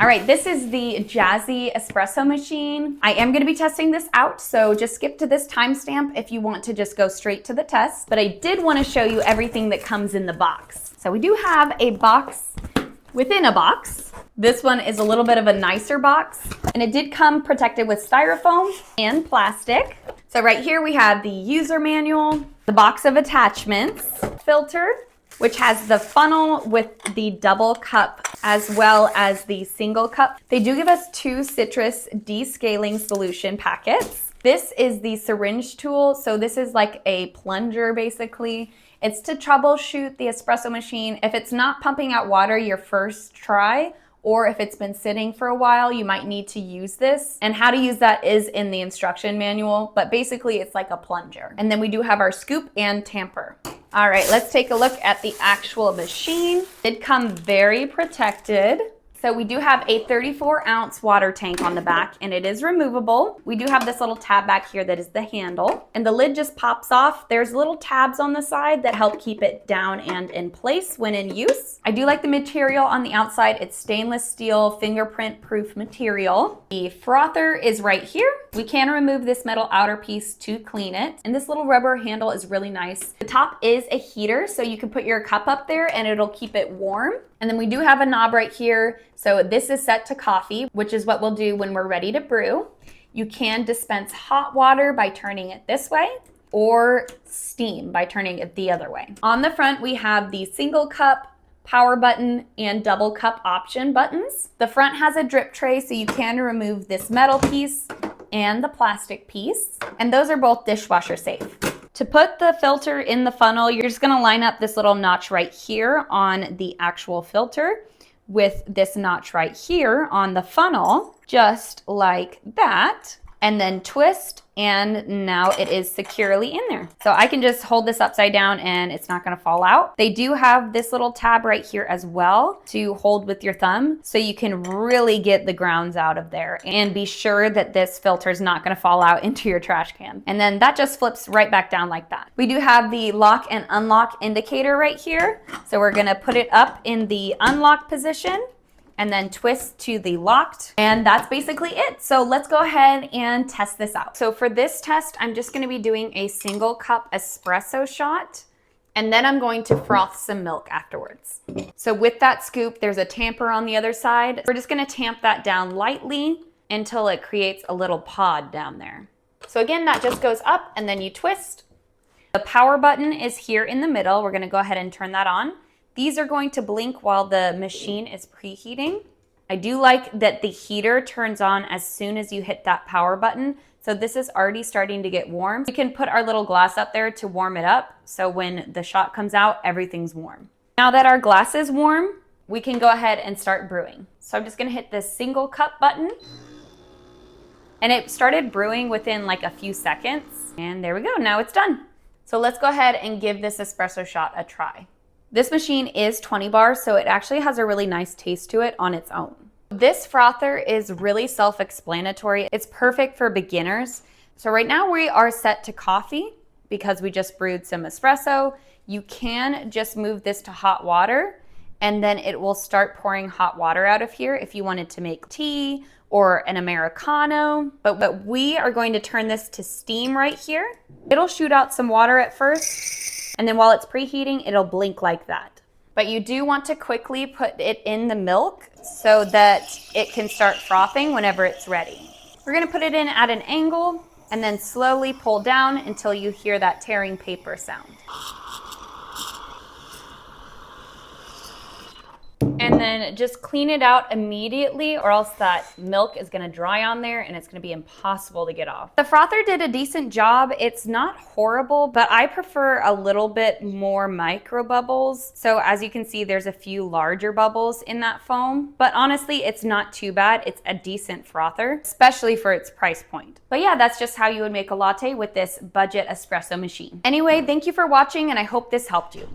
right, this is the Jazzy espresso machine. I am gonna be testing this out, so just skip to this timestamp if you want to just go straight to the test. But I did wanna show you everything that comes in the box. So we do have a box within a box. This one is a little bit of a nicer box, and it did come protected with styrofoam and plastic. So right here we have the user manual, the box of attachments, filter, which has the funnel with the double cup as well as the single cup. They do give us 2 citrus descaling solution packets. This is the syringe tool. So this is like a plunger basically. It's to troubleshoot the espresso machine. If it's not pumping out water your first try, or if it's been sitting for a while, you might need to use this. And how to use that is in the instruction manual, but basically it's like a plunger. And then we do have our scoop and tamper. All right, let's take a look at the actual machine. It did come very protected. So we do have a 34-ounce water tank on the back, and it is removable. We do have this little tab back here that is the handle, and the lid just pops off. There's little tabs on the side that help keep it down and in place when in use. I do like the material on the outside. It's stainless steel, fingerprint-proof material. The frother is right here. We can remove this metal outer piece to clean it, and this little rubber handle is really nice. The top is a heater, so you can put your cup up there and it'll keep it warm. And then we do have a knob right here. So this is set to coffee, which is what we'll do when we're ready to brew. You can dispense hot water by turning it this way, or steam by turning it the other way. On the front, we have the single cup, power button, and double cup option buttons. The front has a drip tray, so you can remove this metal piece and the plastic piece. And those are both dishwasher safe. To put the filter in the funnel, you're just gonna line up this little notch right here on the actual filter with this notch right here on the funnel, just like that, and then twist, and now it is securely in there. So I can just hold this upside down and it's not gonna fall out. They do have this little tab right here as well to hold with your thumb, so you can really get the grounds out of there and be sure that this filter is not gonna fall out into your trash can. And then that just flips right back down like that. We do have the lock and unlock indicator right here. So we're gonna put it up in the unlock position and then twist to the locked, and that's basically it. So let's go ahead and test this out. So for this test, I'm just gonna be doing a single cup espresso shot, and then I'm going to froth some milk afterwards. So with that scoop, there's a tamper on the other side. We're just gonna tamp that down lightly until it creates a little pod down there. So again, that just goes up and then you twist. The power button is here in the middle. We're gonna go ahead and turn that on. These are going to blink while the machine is preheating. I do like that the heater turns on as soon as you hit that power button. So this is already starting to get warm. We can put our little glass up there to warm it up. So when the shot comes out, everything's warm. Now that our glass is warm, we can go ahead and start brewing. So I'm just gonna hit this single cup button. And it started brewing within like a few seconds. And there we go, now it's done. So let's go ahead and give this espresso shot a try. This machine is 20 bars, so it actually has a really nice taste to it on its own. This frother is really self-explanatory. It's perfect for beginners. So right now we are set to coffee because we just brewed some espresso. You can just move this to hot water and then it will start pouring hot water out of here if you wanted to make tea or an Americano. But we are going to turn this to steam right here. It'll shoot out some water at first, and then while it's preheating, it'll blink like that. But you do want to quickly put it in the milk so that it can start frothing whenever it's ready. We're gonna put it in at an angle and then slowly pull down until you hear that tearing paper sound. And then just clean it out immediately or else that milk is gonna dry on there and it's gonna be impossible to get off. The frother did a decent job. It's not horrible, but I prefer a little bit more micro bubbles. So as you can see, there's a few larger bubbles in that foam, but honestly, it's not too bad. It's a decent frother, especially for its price point. But yeah, that's just how you would make a latte with this budget espresso machine. Anyway, thank you for watching and I hope this helped you.